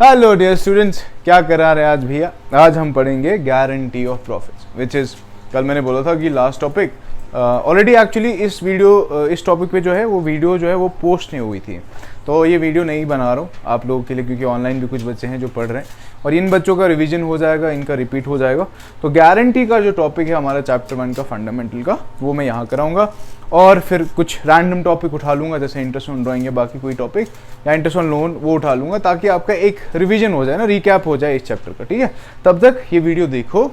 Hello dear students, क्या करा रहे हैं आज भैया? आज हम पढ़ेंगे guarantee of profits, which is कल मैंने बोला था कि लास्ट टॉपिक ऑलरेडी एक्चुअली इस टॉपिक पे जो है वो वीडियो जो है वो पोस्ट नहीं हुई थी, तो ये वीडियो नहीं बना रहा हूँ आप लोगों के लिए, क्योंकि ऑनलाइन भी कुछ बच्चे हैं जो पढ़ रहे हैं और इन बच्चों का रिवीजन हो जाएगा, इनका रिपीट हो जाएगा। तो गारंटी का जो टॉपिक है हमारा चैप्टर 1 का फंडामेंटल का, वो मैं यहाँ कराऊंगा और फिर कुछ रैंडम टॉपिक उठा लूँगा, जैसे इंटरेस्ट ऑन ड्राइंग या बाकी कोई टॉपिक या इंटरेस्ट ऑन लोन वो उठा लूँगा, ताकि आपका एक रिविजन हो जाए ना, रिकैप हो जाए इस चैप्टर का। ठीक है, तब तक ये वीडियो देखो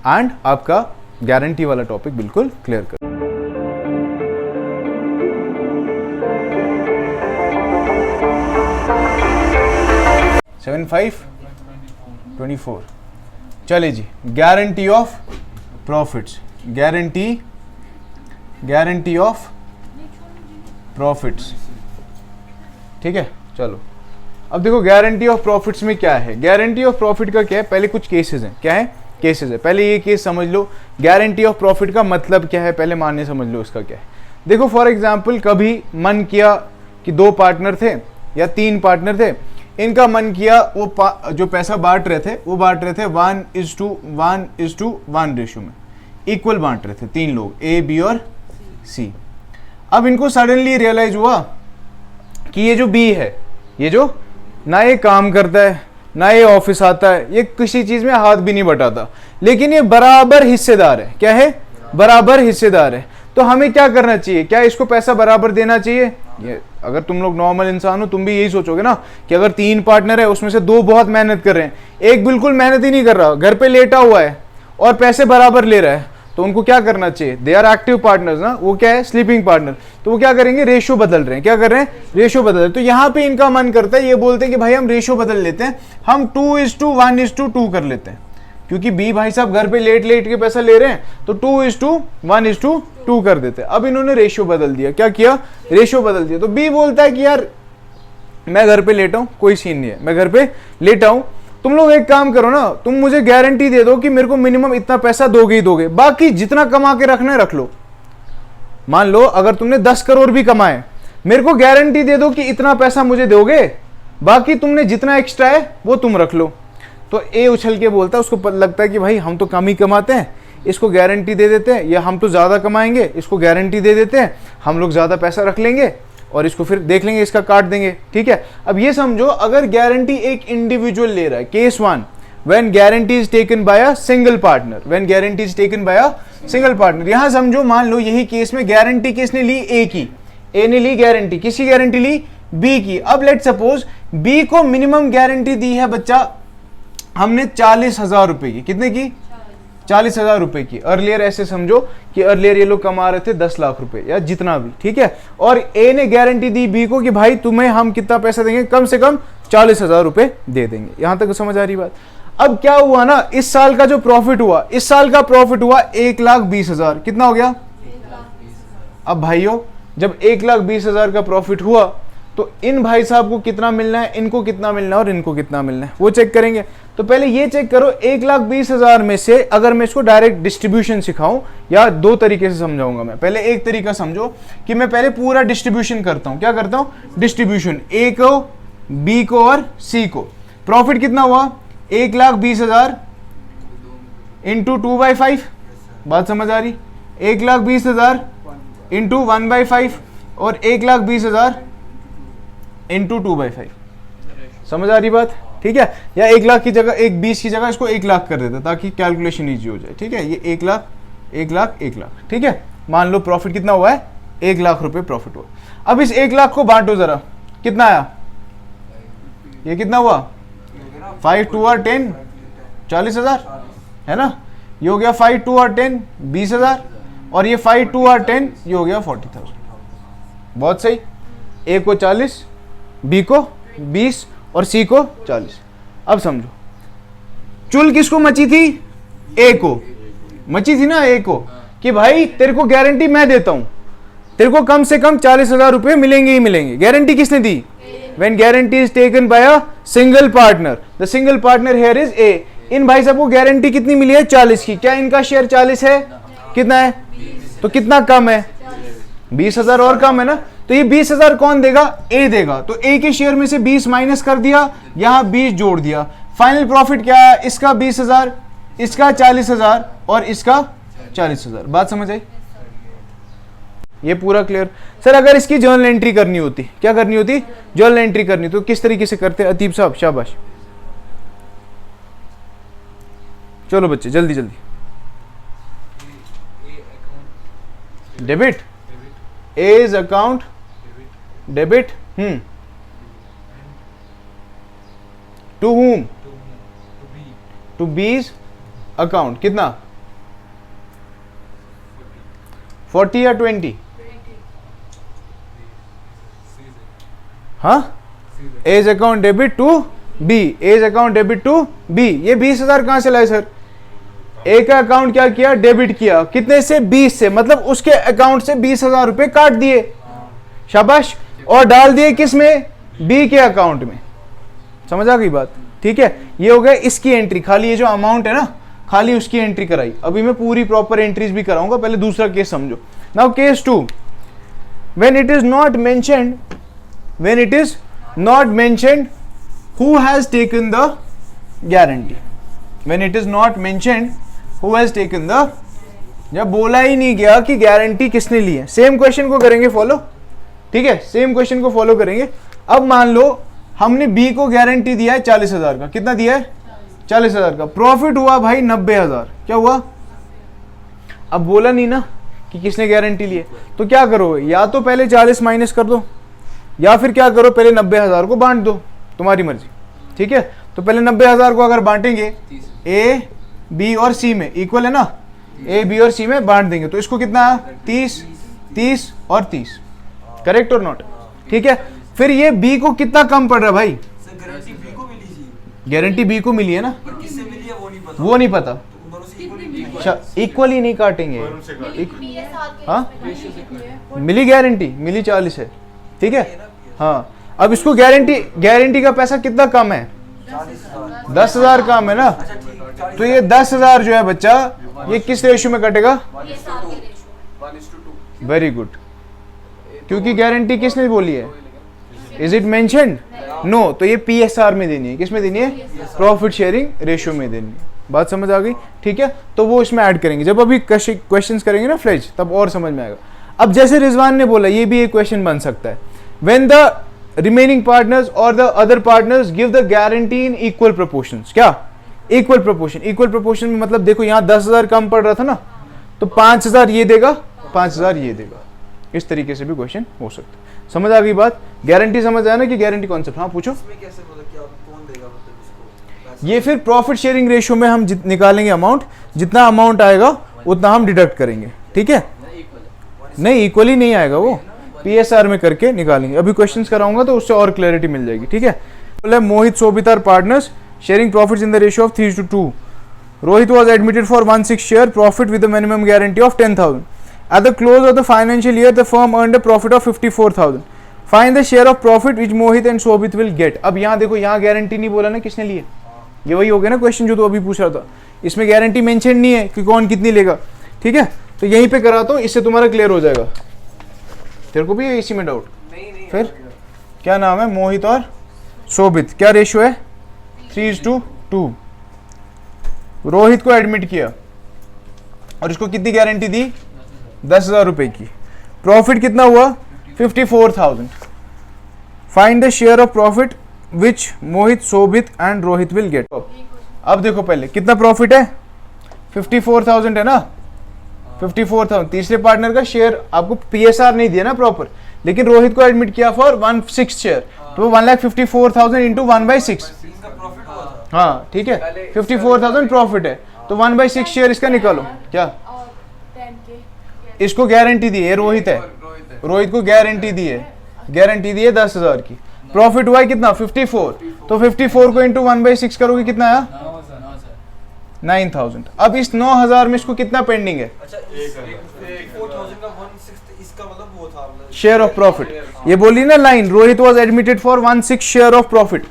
एंड आपका गारंटी वाला टॉपिक बिल्कुल क्लियर कर। सेवन 5/24 चले जी, guarantee of profits, guarantee of profits. ठीक है, चलो अब देखो गारंटी ऑफ प्रॉफिट्स में क्या है। गारंटी ऑफ प्रॉफिट का क्या है, पहले कुछ केसेस हैं। क्या है? केसेस है। पहले ये केस समझ लो, गारंटी ऑफ प्रॉफिट का मतलब क्या है, पहले मानने समझ लो इसका क्या है। देखो फॉर एग्जांपल कभी मन किया कि 2 पार्टनर थे या 3 पार्टनर थे, इनका मन किया वो जो पैसा बांट रहे थे वो बांट रहे थे 1:1 रेशियो में, इक्वल बांट रहे थे 3 लोग, ए बी और सी। अब इनको सडनली रियलाइज हुआ कि ये जो बी है, ये जो ना ये काम करता है ना ये ऑफिस आता है, ये किसी चीज में हाथ भी नहीं बटाता, लेकिन ये बराबर हिस्सेदार है। क्या है? बराबर हिस्सेदार है। तो हमें क्या करना चाहिए? क्या इसको पैसा बराबर देना चाहिए? ये अगर तुम लोग नॉर्मल इंसान हो तुम भी यही सोचोगे ना कि अगर 3 पार्टनर है उसमें से 2 बहुत मेहनत कर रहे हैं, एक बिल्कुल मेहनत ही नहीं कर रहा, घर पे लेटा हुआ है और पैसे बराबर ले रहा है, तो उनको क्या करना चाहिए? दे आर एक्टिव पार्टनर्स ना, वो क्या है? Sleeping partner. तो वो क्या करेंगे? रेशियो बदल रहे हैं। क्या कर रहे हैं? रेशियो बदल रहे हैं। तो यहाँ पे इनका मन करता है, ये बोलते हैं कि भाई हम रेशियो बदल लेते हैं, हम 2:1:2 कर लेते हैं, क्योंकि बी भाई साहब घर पे लेट के पैसा ले रहे हैं, तो 2:1:2 कर देते हैं। अब इन्होंने रेशियो बदल दिया। क्या किया? रेशियो बदल दिया। तो बी बोलता है कि यार मैं घर पे लेटा हूं, कोई सीन नहीं है, मैं घर पे लेटा हूं, तुम लोग एक काम करो ना, तुम मुझे गारंटी दे दो कि मेरे को मिनिमम इतना पैसा दोगे ही दोगे, बाकी जितना कमा के रखना है रख लो। मान लो अगर तुमने 10 करोड़ भी कमाए, मेरे को गारंटी दे दो कि इतना पैसा मुझे दोगे, बाकी तुमने जितना एक्स्ट्रा है वो तुम रख लो। तो ए उछल के बोलता है, उसको लगता है कि भाई हम तो कम ही कमाते हैं, इसको गारंटी दे देते हैं, या हम तो ज़्यादा कमाएंगे, इसको गारंटी दे देते हैं, हम लोग ज़्यादा पैसा रख लेंगे और इसको फिर देख लेंगे, इसका काट देंगे। ठीक है, अब ये समझो अगर गारंटी एक इंडिविजुअल ले रहा है, case 1 when guarantee is taken by a single partner, when guarantee is taken by a single partner. यहां समझो मान लो यही केस में गारंटी किसने ली? ए की। ए ने ली गारंटी, किसकी गारंटी ली? बी की। अब लेट सपोज बी को मिनिमम गारंटी दी है बच्चा हमने 40,000 रुपए की। कितने की? 40,000 रुपए की। अर्लियर ऐसे समझो कि अर्लियर ये लोग कमा रहे थे 10 लाख रुपए या जितना भी। ठीक है, और ए ने गारंटी दी बी को कि भाई तुम्हें हम कितना पैसा देंगे? कम से कम 40,000 रुपए दे देंगे। यहां तक समझ आ रही बात? अब क्या हुआ ना, इस साल का जो प्रॉफिट हुआ, इस साल का प्रॉफिट हुआ 1,20,000। कितना हो गया? अब भाइयों जब 1,20,000 का प्रॉफिट हुआ तो इन भाई साहब को कितना मिलना है, इनको कितना मिलना है और इनको कितना मिलना है, वो चेक करेंगे। तो पहले ये चेक करो 1,20,000 में से अगर मैं इसको डायरेक्ट डिस्ट्रीब्यूशन सिखाऊं, या 2 तरीके से समझाऊंगा मैं। पहले एक तरीका समझो कि मैं पहले पूरा डिस्ट्रीब्यूशन करता हूं। क्या करता हूं? डिस्ट्रीब्यूशन। ए को, बी को और सी को। प्रॉफिट कितना हुआ? 1,20,000 इंटू 2/5। बात समझ आ रही? 1,20,000 इंटू 1/5 और 1,20,000 इंटू 2/5। समझ आ रही बात? ठीक है, या 1 लाख की जगह 1,20 की जगह इसको 1 लाख कर देता ताकि कैलकुलेशन इजी हो जाए। ठीक है, ये 1 लाख 1 लाख 1 लाख। ठीक है, मान लो प्रॉफिट कितना हुआ है? 1 लाख रुपए प्रॉफिट हुआ। अब इस 1 लाख को बांटो जरा, कितना आया? ये कितना हुआ? 5 2 और 10 40,000 है ना। ये हो गया 5 2 और 10 20,000 और ये 5 2 और 10 ये हो गया 40,000। बहुत सही। ए को 40, बी को 20 और सी को 40। अब समझो चुल किसको मची थी? ए को मची थी ना, ए को, कि भाई तेरे को गारंटी मैं देता हूं, तेरे को कम से कम 40,000 रुपए मिलेंगे ही मिलेंगे। गारंटी किसने दी? When guarantee is taken by a single partner, the single partner here is A. इन भाई साहब को गारंटी कितनी मिली है? 40 की। क्या इनका शेयर 40 है? कितना है? तो कितना कम है? 20,000 और कम है ना, तो ये 20,000 कौन देगा? ए देगा। तो ए के शेयर में से 20 माइनस कर दिया, यहां 20 जोड़ दिया। फाइनल प्रॉफिट क्या है? इसका 20,000, इसका 40,000 और इसका 40,000। बात समझ आई? ये पूरा क्लियर? सर अगर इसकी जर्नल एंट्री करनी होती, क्या करनी होती? जर्नल एंट्री करनी, तो किस तरीके से करते? अतीब साहब शाबाश, चलो बच्चे जल्दी जल्दी। Debit, A's account debit, to whom? To B's account. कितना? 40 या 20? हाँ, A's account debit to B, A's account debit to B. ये 20,000 कहां से लाए सर? ए का अकाउंट क्या किया? डेबिट किया। कितने से? 20 से, मतलब उसके अकाउंट से 20,000 रुपए काट दिए, शाबाश, और डाल दिए किस में? बी के अकाउंट में। समझ आ गई बात? ठीक है, ये हो गया इसकी एंट्री। खाली ये जो अमाउंट है ना, खाली उसकी एंट्री कराई। अभी मैं पूरी प्रॉपर एंट्रीज भी कराऊंगा, पहले दूसरा केस समझो। Now case 2, when it is not mentioned, when it is not mentioned who has taken the guarantee. When it is not mentioned who has taken the, जब बोला ही नहीं गया कि गारंटी किसने ली है। सेम क्वेश्चन को करेंगे फॉलो, ठीक है, सेम क्वेश्चन को फॉलो करेंगे। अब मान लो हमने बी को गारंटी दिया है 40,000 का। कितना दिया है? 40,000 का। प्रॉफिट हुआ भाई 90,000। क्या हुआ? अब बोला नहीं ना कि किसने गारंटी ली है, तो क्या करो? या तो पहले 40 माइनस कर दो, या फिर क्या करो, पहले 90,000 को बांट दो, तुम्हारी मर्जी। ठीक है, तो पहले 90,000 को अगर बांटेंगे ए बी और सी में, इक्वल है ना, ए बी और सी में बांट देंगे, तो इसको कितना है? 30, 30 और 30। करेक्ट और नॉट? ठीक है, फिर ये बी को कितना कम पड़ रहा है भाई? गारंटी बी को मिली थी, गारंटी बी को मिली है ना, पर किससे मिली है वो नहीं पता। वो नहीं पता। तो उन दोनों से इक्वली अच्छा, इक्वली नहीं काटेंगे। हाँ, हाँ, मिली गारंटी, मिली 40 है, ठीक है। हाँ, अब इसको गारंटी, गारंटी का पैसा कितना कम है? 40,000। 10,000 कम है ना, अच्छा ठीक, 40,000। तो ये 10,000 जो है बच्चा, ये किस रेशियो में कटेगा? 1:2। वेरी गुड, क्योंकि गारंटी किसने बोली है? Is it mentioned? नो, तो ये पीएसआर में देनी है। किस में देनी है? प्रॉफिट शेयरिंग रेशियो में देनी है। बात समझ आ गई? ठीक है, तो वो इसमें ऐड करेंगे जब अभी क्वेश्चंस करेंगे ना फ्लेज, तब और समझ में आएगा। अब जैसे रिजवान ने बोला, ये भी एक क्वेश्चन बन सकता है, व्हेन द रिमेनिंग पार्टनर्स और the other partners give the guarantee in equal proportions. क्या? Equal proportion. इक्वल प्रोपोर्शन में मतलब देखो यहाँ 10,000 कम पड़ रहा था ना, तो 5,000 ये देगा, 5,000 ये देगा। इस तरीके से भी क्वेश्चन हो सकता है। समझ आ गई बात? गारंटी समझ आया ना कि गारंटी कॉन्सेप्ट? हाँ पूछो। इसमें कैसे मतलब क्या कौन देगा मतलब उसको? ये फिर प्रॉफिट शेयरिंग रेशियो में हम निकालेंगे अमाउंट, जितना अमाउंट आएगा उतना हम डिडक्ट करेंगे, ठीक है। नहीं, इक्वली नहीं आएगा, वो पीएसआर में करके निकालेंगे। अभी क्वेश्चंस कराऊंगा तो उससे और क्लैरिटी मिल जाएगी, ठीक है। बोले Mohit Sobhit are partners sharing profits in the ratio of 3:2। Rohit was admitted for 1/6 share profit with a minimum guarantee of 10,000. At the close of the financial year, the firm earned a profit of 54,000. Find the share of profit which Mohit and Shobit will get. अब यहाँ देखो, यहाँ guarantee नहीं बोला ना किसने ली है, ये वही हो गया ना क्वेश्चन जो तो अभी पूछ रहा था। इसमें गारंटी मेंशन नहीं है कि कौन कितनी लेगा, ठीक है। तो यहीं पे कराता हूँ, इससे तुम्हारा क्लियर हो जाएगा। तेरे को भी है इसी में डाउट? नहीं फिर क्या नाम है? मोहित और शोभित। क्या रेशियो है? 3:2। रोहित को एडमिट किया और इसको कितनी गारंटी दी? 10,000 रुपए की। प्रॉफिट कितना हुआ? 54,000। Find the share of profit which Mohit, Shobhit and Rohit will get. अब देखो पहले कितना प्रॉफिट है? 54,000 है ना, 54,000। तीसरे पार्टनर का शेयर आपको पीएसआर नहीं दिया ना प्रॉपर, लेकिन रोहित को एडमिट किया फॉर 1/6 शेयर, तो 1,54,000 इंटू 1/6। इसका प्रॉफिट हुआ था। हाँ ठीक है, 54,000 प्रॉफिट है, तो 1/6 शेयर इसका निकालो। क्या? इसको गारंटी दी है, रोहित है, रोहित को गारंटी दी है, गारंटी दी है 10,000 की। प्रॉफिट हुआ है कितना? 54। तो 54 को इंटू 1/6 करोगे, कितना आया? 9,000। अब इस 9,000 में इसको कितना पेंडिंग है? अच्छा, 4,000 का 1/6 इसका मतलब वो था शेयर ऑफ प्रॉफिट। ये बोली ना line, Rohit was admitted for 1/6 share of profit.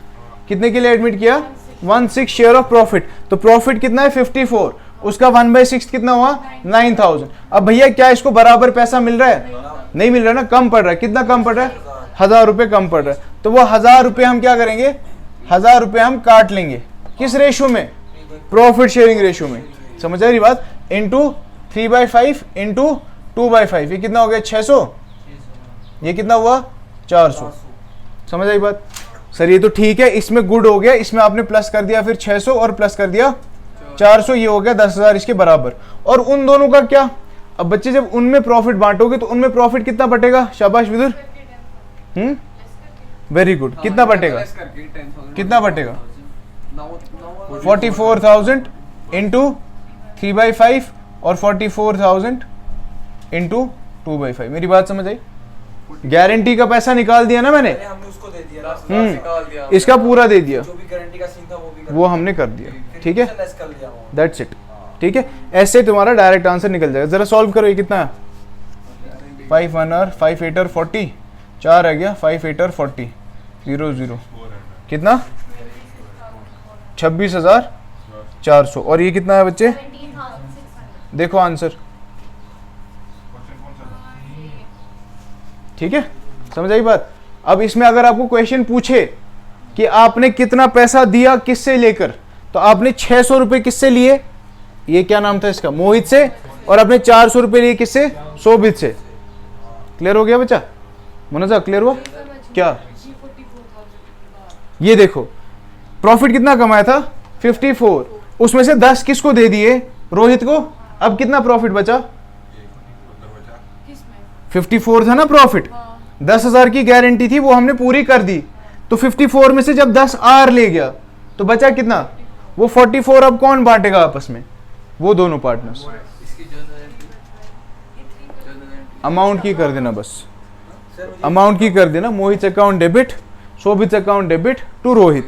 कितने के लिए एडमिट किया? 1/6 शेयर ऑफ प्रॉफिट। तो प्रॉफिट कितना है? 54। उसका 1/6 कितना हुआ? 9,000। अब भैया क्या इसको बराबर पैसा मिल रहा है? नहीं मिल रहा ना, कम पड़ रहा है। कितना कम पड़ रहा है? 1000 रुपये कम पड़ रहा है। तो वो 1000 रुपये हम क्या करेंगे? 1000 रुपये हम काट लेंगे। किस रेशो में? प्रॉफिट शेयरिंग रेशो में। समझ आ रही बात? इंटू 3/5 इंटू 2/5, ये कितना हो गया? 600। ये कितना हुआ? 400। समझ आई बात? सर ये तो ठीक है, इसमें गुड हो गया, इसमें आपने प्लस कर दिया फिर 600 और प्लस कर दिया 400, ये हो गया 10,000 इसके बराबर। और उन दोनों का क्या? अब बच्चे जब उनमें प्रॉफिट बांटोगे तो उनमें प्रॉफिट कितना बटेगा? शाबाश विदुर, वेरी गुड। कितना बटेगा? कितना बटेगा? 44,000 इंटू 3/5 और 44,000 इंटू 2/5। मेरी बात समझ आई? गारंटी का पैसा निकाल दिया ना मैंने, हमने उसको दे दिया, इसका पूरा दे दिया, जो भी गारंटी का सीन था वो भी वो हमने कर दिया। ठीक है, लेस कर दिया वो। That's it. ठीक है, ऐसे तुम्हारा डायरेक्ट आंसर निकल जाएगा। जरा सॉल्व करो। ये कितना है? 5 1 और 5 8 और 40, 4 आ गया। 5 8 और 40, 0 0 कितना? 26,400। और ये कितना है बच्चे? देखो आंसर। ठीक है, समझ आई बात? अब इसमें अगर आपको क्वेश्चन पूछे कि आपने कितना पैसा दिया किससे लेकर, तो आपने 600 रुपए किससे लिए? ये क्या नाम था इसका? मोहित से। और आपने 400 रुपए लिए किससे? शोभित से। क्लियर हो गया बच्चा? मुनजा क्लियर हुआ क्या? ये देखो प्रॉफिट कितना कमाया था? 54। उसमें से 10 किसको दे दिए? रोहित को। अब कितना प्रॉफिट बचा? 54 था ना प्रॉफिट। 10,000 की गारंटी थी, वो हमने पूरी कर दी। तो 54 में से जब 10 आर ले गया तो बचा कितना? वो 44। अब कौन बांटेगा आपस में? वो दोनों पार्टनर्स। अमाउंट की कर देना, बस अमाउंट की कर देना। Mohit account debit, Shobhit account debit to Rohit,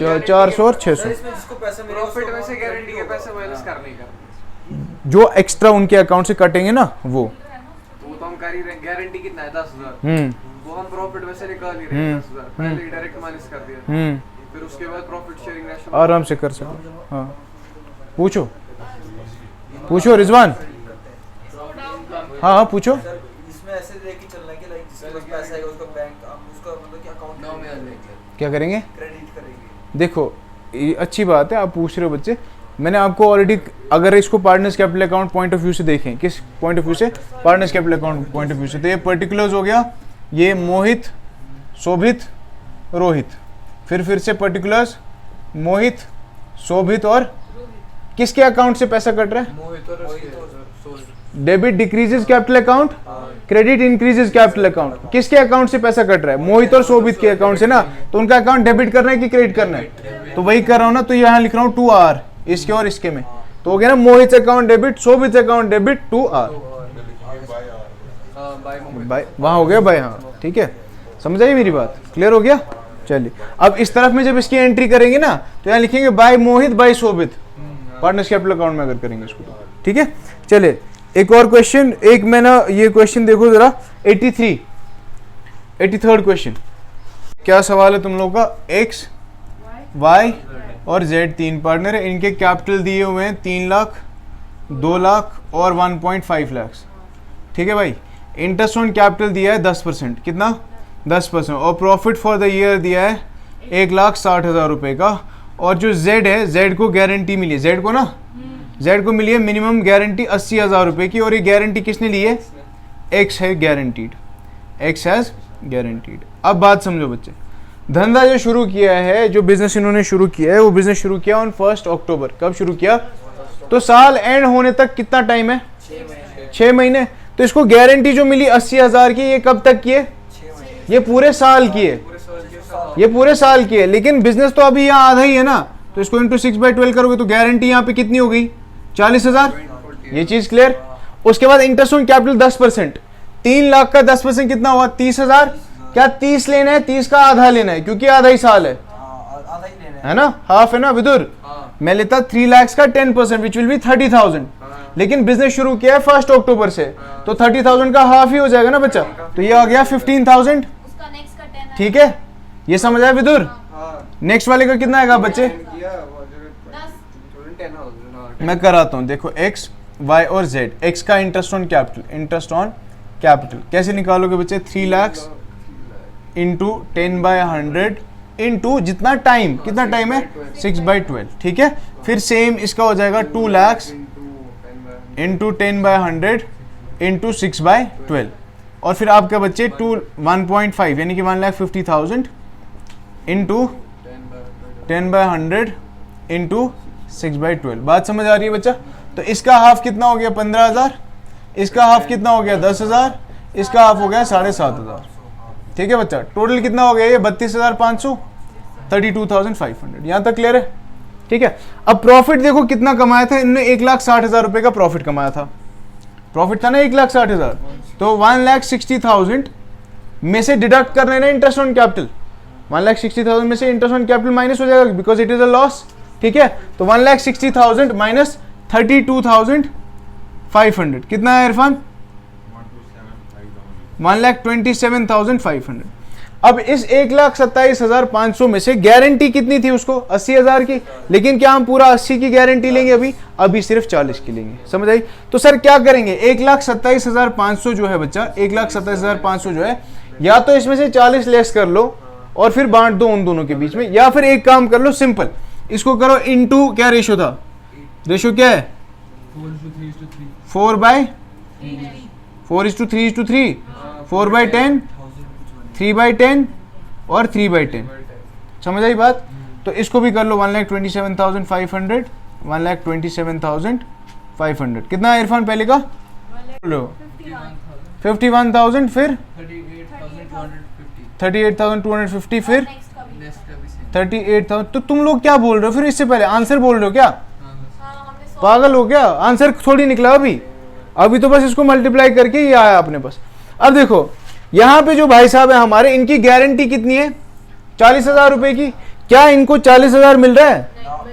400 और 600। जिसको पैसे मिले प्रॉफिट में से गारंटी के पैसे माइनस करने का, जो एक्स्ट्रा उनके अकाउंट से कटेंगे ना वो तो हम कर ही रहे। गारंटी कितना है? 10,000। वो हम प्रॉफिट में से निकाल ही रहे हैं 10,000। पहले डायरेक्ट माइनस कर दिया, फिर उसके बाद प्रॉफिट शेयरिंग रेशो आराम से कर सकते। हाँ पूछो, पूछो रिजवान। हाँ हाँ पूछो। सर इसमें ऐसे लेके चलना है कि लाइक जिसके पास पैसा है उसका बैंक हम उसका मतलब कि अकाउंट में क्या करेंगे? क्रेडिट करेंगे। देखो ये अच्छी बात है, आप पूछ रहे हो बच्चे। मैंने आपको ऑलरेडी, अगर इसको partners capital account point of view से देखें, किस पॉइंट ऑफ व्यू से? Partners capital account point of view से, तो ये पर्टिकुलर्स हो गया, ये मोहित, शोभित, रोहित। फिर से पर्टिकुलर्स, मोहित, शोभित और किसके अकाउंट से पैसा कट रहा है? मोहित और debit decreases capital account, credit increases capital account. किसके अकाउंट से पैसा कट रहा है? मोहित और शोभित के अकाउंट से ना। तो उनका अकाउंट डेबिट करना है कि क्रेडिट करना है? तो वही कर रहा हूं ना, तो यहाँ लिख रहा हूँ 2R इसके और इसके में। तो हो गया ना, मोहित account debit, Shobhit account debit 2R bye, वहां हो गया बाय। हाँ ठीक है, समझ आई मेरी बात? क्लियर हो गया? चलिए अब इस तरफ में जब इसकी एंट्री करेंगे ना तो यहाँ लिखेंगे बाय मोहित बाय शोभित, पार्टनर्स कैपिटल अकाउंट में अगर करेंगे इसको तो। ठीक है, चलिए एक और क्वेश्चन। एक मैं ना ये क्वेश्चन देखो जरा, 83rd क्वेश्चन। क्या सवाल है तुम लोगों का? एक्स, वाई और जेड तीन पार्टनर है, इनके कैपिटल दिए हुए हैं 3 लाख, 2 लाख और 1.5 लाख। ठीक है भाई, इंटरेस्ट ऑन कैपिटल दिया है 10%। कितना? 10%। और प्रॉफिट फॉर द ईयर दिया है 1,60,000 रुपये का। और जो जेड है, जेड को गारंटी मिली है, जेड को ना, जेड को मिली है मिनिमम गारंटी 80,000 रुपये की। और ये गारंटी किसने ली है? एक्स है गारंटीड, एक्स हैज गारंटीड। अब बात समझो बच्चे, धंधा जो शुरू किया है, जो बिजनेस इन्होंने शुरू किया है, वो बिजनेस शुरू किया ऑन 1 अक्टूबर। कब शुरू किया? तो साल एंड होने तक कितना टाइम है? 6 महीने। तो इसको गारंटी जो मिली 80,000 की, ये कब तक की है? ये पूरे साल की है, ये पूरे साल की है। लेकिन बिजनेस तो अभी यहाँ आधा ही है ना, तो इसको इंटू 6/12 करोगे तो गारंटी यहाँ पे कितनी हो गई? 40,000। ये चीज क्लियर? उसके बाद इंटरेस्ट ऑन कैपिटल 10%, 3 लाख का 10% कितना हुआ? 30,000। क्या 30 लेना है? 30 का आधा लेना है, क्योंकि आधा ही साल है, आधा ही लेना है ना, हाफ है ना विदुर। मैं लेता 3 लाख का 10% विच विल बी 30,000। लेकिन बिजनेस शुरू किया है 1 अक्टूबर से, तो 30,000 का हाफ ही हो जाएगा ना बच्चा। तो ये आ गया 15,000। ठीक है, ये समझ आया विदुर? नेक्स्ट वाले का कितना आएगा बच्चे? मैं कराता हूँ, देखो एक्स, वाई और जेड। एक्स का interest on capital, interest on capital कैसे निकालोगे बच्चे? 3 लाख इंटू 10/100 इंटू जितना टाइम, कितना टाइम है? 6/12, ठीक है। फिर सेम इसका हो जाएगा 2 लाख इंटू 10/100 इंटू 6/12, और फिर आपके बच्चे 1.5 यानी कि 1,50,000 इंटू 10/100 इंटू 6/12। बात समझ आ रही है बच्चा? तो इसका हाफ कितना हो गया? 15,000, इसका हाफ कितना हो गया? 10,000, इसका हाफ हो गया 7,500, ठीक है बच्चा। टोटल कितना हो गया? ये 32,500, 32,500। यहाँ तक क्लियर है? ठीक है। अब प्रॉफिट देखो कितना कमाया था इन्होंने, 1,60,000 रुपए का प्रॉफिट कमाया था। प्रॉफिट था ना 1,60,000, तो 1,60,000 में से डिडक्ट कर रहे हैं इंटरेस्ट ऑन कैपिटल। 1,60,000 में से इंटरेस्ट ऑन कैपिटल माइनस हो जाएगा because it is a loss, ठीक है। तो 1,60,000 माइनस 32,500 कितना है इरफान? 1,27,500। अब इस 1,27,500 में से गारंटी कितनी थी उसको? 80,000 की, लेकिन क्या हम पूरा 80 की गारंटी लेंगे? अभी सिर्फ 40 की लेंगे। समझ आई? तो सर क्या करेंगे? 1,27,500 जो है बच्चा, 1,27,500 जो है, या तो इसमें से 40 लेस कर लो और फिर बांट दो उन दोनों के बीच में, या फिर एक काम कर लो सिंपल, इसको करो इनटू, क्या रेशो था? रेशो क्या है? 4/3:3, 4/10, 3/10 और 3/10। समझ आई बात? तो इसको भी कर लो 1,27,500, 1,27,500 कितना है इरफान पहले का? 51,000, फिर 38,250, फिर 38,000। तो तुम लोग क्या बोल रहे हो फिर? इससे पहले आंसर बोल रहे हो क्या? पागल हो क्या? आंसर थोड़ी निकला अभी तो बस इसको मल्टीप्लाई करके ये आया अपने पास। अब देखो यहाँ पे जो भाई साहब है हमारे, इनकी गारंटी कितनी है? 40,000 रुपए की। क्या इनको 40,000 मिल रहा है?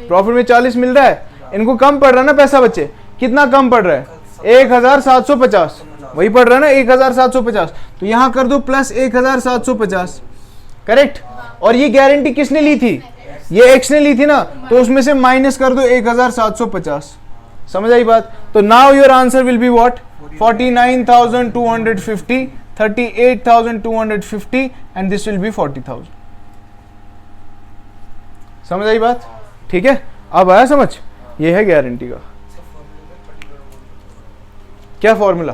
प्रॉफिट में 40 मिल रहा है। इनको कम पड़ रहा है ना पैसा बच्चे? कितना कम पड़ रहा है? 1,750, वही पड़ रहा है ना 1,750। तो यहाँ कर दो प्लस 1,750, करेक्ट। और ये गारंटी किसने ली थी? ये एक्स ने ली थी ना, तो उसमें से माइनस कर दो 1,750। समझ आई बात? तो now your answer will be what? 49,250, 38,250 and this will be 40,000। समझ आई बात? ठीक है, अब आया समझ? ये है गारंटी का क्या फॉर्मूला।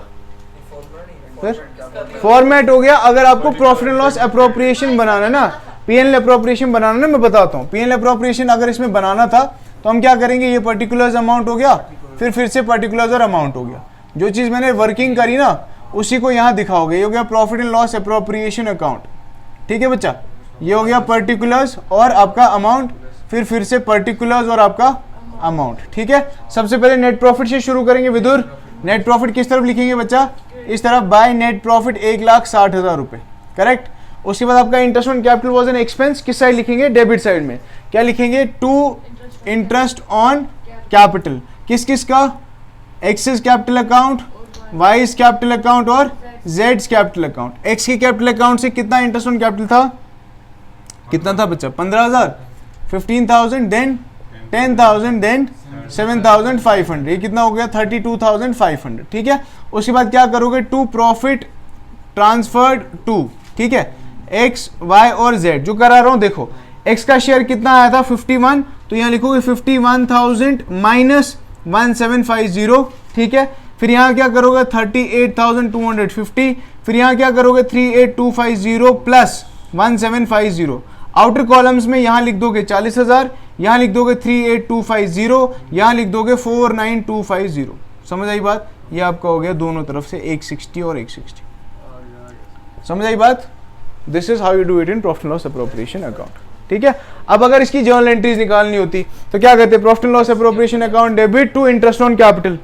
फिर फॉर्मेट हो गया। अगर आपको प्रॉफिट एंड लॉस अप्रोप्रिएशन बनाना है ना, पीएनएल अप्रोप्रिएशन बनाना है, मैं बताता हूँ। पीएनएल अप्रोप्रिएशन अगर इसमें बनाना था तो हम क्या करेंगे? ये पर्टिकुलर्स अमाउंट हो गया, फिर से पर्टिकुलर्स और अमाउंट हो गया। जो चीज मैंने वर्किंग करी ना उसी को यहाँ दिखाओगे। ये हो गया profit and loss appropriation account, ठीक है बच्चा। ये हो गया पर्टिकुलर्स और आपका अमाउंट, फिर से पर्टिकुलर्स और आपका अमाउंट, ठीक है। सबसे पहले नेट प्रॉफिट से शुरू करेंगे विदुर। नेट प्रॉफिट किस तरफ लिखेंगे बच्चा? इस तरफ, बाय नेट प्रॉफिट 1,60,000 रुपए, करेक्ट। उसके बाद आपका interest on capital was an expense, किस साइड लिखेंगे? डेबिट साइड में। क्या लिखेंगे? To interest on capital. किस का? X's capital account, Y's capital account और जेड्स कैपिटल अकाउंट। एक्स के कैपिटल अकाउंट से कितना इंटरेस्ट ऑन कैपिटल था? कितना था बच्चा? 15,000, 15,000, देन 10,000, देन 7,500। ये कितना हो गया? 32,500, ठीक है। उसके बाद क्या करोगे? टू प्रॉफिट ट्रांसफर्ड टू, ठीक है, एक्स वाई और जेड। जो करा रहा हूं देखो, एक्स का शेयर कितना आया था? 51, तो यहाँ लिखोगे 51,000 माइनस 1,750, ठीक है। फिर यहाँ क्या करोगे? 38,250। फिर यहाँ क्या करोगे? 38,250 प्लस 1,750। आउटर कॉलम्स में यहाँ लिख दोगे 40,000, यहाँ लिख दोगे 38,250, यहाँ लिख दोगे 49,250। समझ आई बात? ये आपका हो गया दोनों तरफ से 160 और 160। समझ आई बात? This is how you do it in profit and loss appropriation account, ठीक है। अब अगर इसकी जर्नल एंट्रीज निकालनी होती तो क्या कहते हैं? Profit and loss appropriation account debit to interest on capital,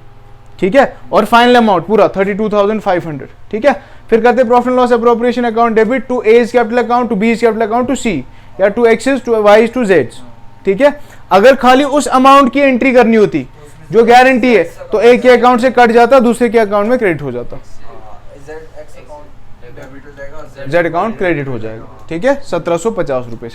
ठीक है, और फाइनल अमाउंट पूरा 32,500, ठीक है। फिर करते हैं profit and loss appropriation account debit to A's capital account, to B's capital account, to C, या to X's, to Y's, to जेड्स, ठीक है। अगर खाली उस अमाउंट की एंट्री करनी होती जो गारंटी है तो एक के अकाउंट से कट जाता, दूसरे के अकाउंट में क्रेडिट हो जाता, जेड अकाउंट क्रेडिट हो जाएगा, ठीक है, 1,750 रुपए से।